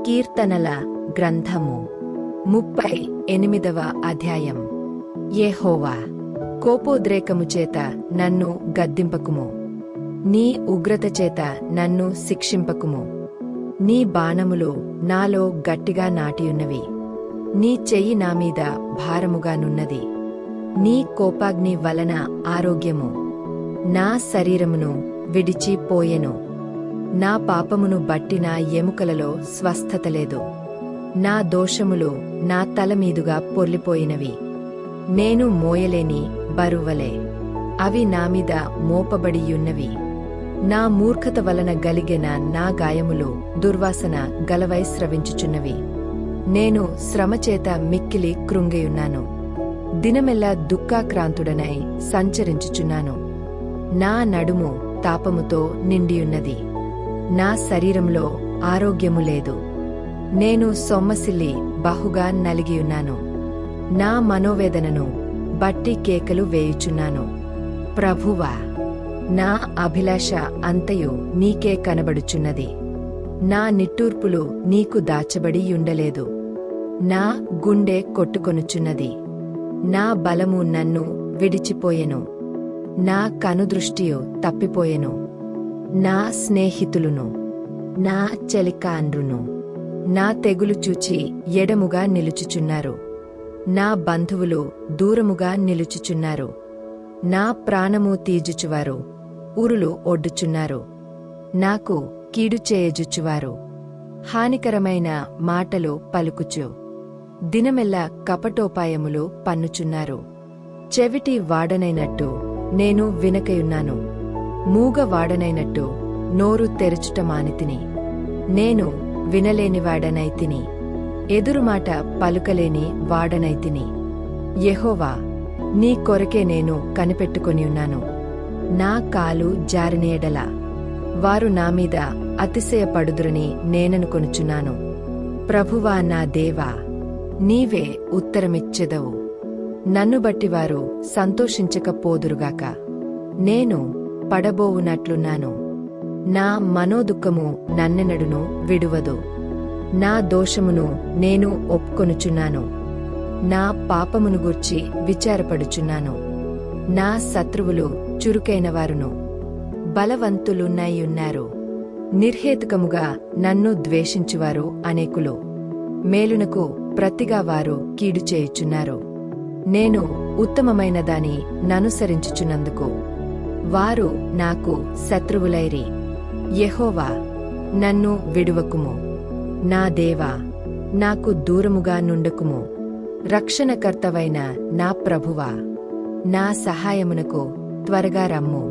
కీర్తనల గ్రంథము 38వ అధ్యాయం. యెహోవా, కోపోద్రేకము చేత నన్ను గద్దింపకుము, నీ ఉగ్రత చేత నన్ను శిక్షింపకుము. నీ బాణములు నాలో గట్టిగా నాటియున్నవి, నీ చెయ్యి నామీద భారముగానున్నది. నీ కోపాగ్ని వలన ఆరోగ్యము నా శరీరమును విడిచిపోయెను. నా పాపమును బట్టి నా ఎముకలలో స్వస్థత లేదు. నా దోషములు నా తలమీదుగా పొర్లిపోయినవి, నేను మోయలేని బరువలే అవి నామీద మోపబడియున్నవి. నా మూర్ఖత వలన గలిగెన నా గాయములు దుర్వాసన గలవై స్రవించుచున్నవి. నేను శ్రమచేత మిక్కిలి కృంగియున్నాను, దినమెల్లా దుఃఖాక్రాంతుడనై సంచరించుచున్నాను. నా నడుము తాపముతో నిండియున్నది, నా శరీరంలో ఆరోగ్యము లేదు. నేను సొమ్మసిల్లి బహుగా నలిగియున్నాను, నా మనోవేదనను బట్టి కేకలు వేయుచున్నాను. ప్రభువా, నా అభిలాష అంతయు నీకే కనబడుచున్నది. నా నిట్టూర్పులు నీకు దాచబడి యుండలేదు. నా గుండె కొట్టుకొనుచున్నది, నా బలము నన్ను విడిచిపోయెను. నా కనుదృష్టియు తప్పిపోయెను. నా స్నేహితులును నా చెలికాండ్రును నా తెగులు చూచి ఎడముగా నిలుచుచున్నారు. నా బంధువులు దూరముగా నిలుచుచున్నారు. నా ప్రాణము తీజుచువారు ఉరులు ఒడ్డుచున్నారు. నాకు కీడు చేయజుచువారు హానికరమైన మాటలు పలుకుచు దినమెల్లా కపటోపాయములు పన్నుచున్నారు. చెవిటి వాడనైనట్టు నేను వినకయున్నాను, మూగ వాడనైనట్టు నోరు తెరచుట మానితిని. నేను వినలేనివాడనైతిని, ఎదురుమాట పలుకలేని వాడనైతిని. యెహోవా, నీ కొరకే నేను కనిపెట్టుకొనియున్నాను. నా కాలు జారినేయడల వారు నామీద అతిశయపడుదురని నేననుకొనుచున్నాను. ప్రభువా నా దేవా, నీవే ఉత్తరమిచ్చెదవు. నన్ను బట్టివారు సంతోషించకపోదురుగాక. నేను పడబోవునట్లున్నాను, నా మనోదుఃఖము నన్నెన్నడును విడువదు. నా దోషమును నేను ఒప్పుకొనుచున్నాను, నా పాపమును గూర్చి విచారపడుచున్నాను. నా శత్రువులు చురుకైనవారును బలవంతులున్నయ్యున్నారు. నిర్హేతుకముగా నన్ను ద్వేషించువారు అనేకులు. మేలునకు ప్రతిగా వారు కీడు చేయుచున్నారు. నేను ఉత్తమమైన దాని ననుసరించుచున్నందుకు వారు నాకు శత్రువులైరి. యెహోవా, నన్ను విడువకుము. నా దేవా, నాకు దూరముగా నుండకుము. రక్షణకర్తవైన నా ప్రభువా, నా సహాయమునకు త్వరగా రమ్ము.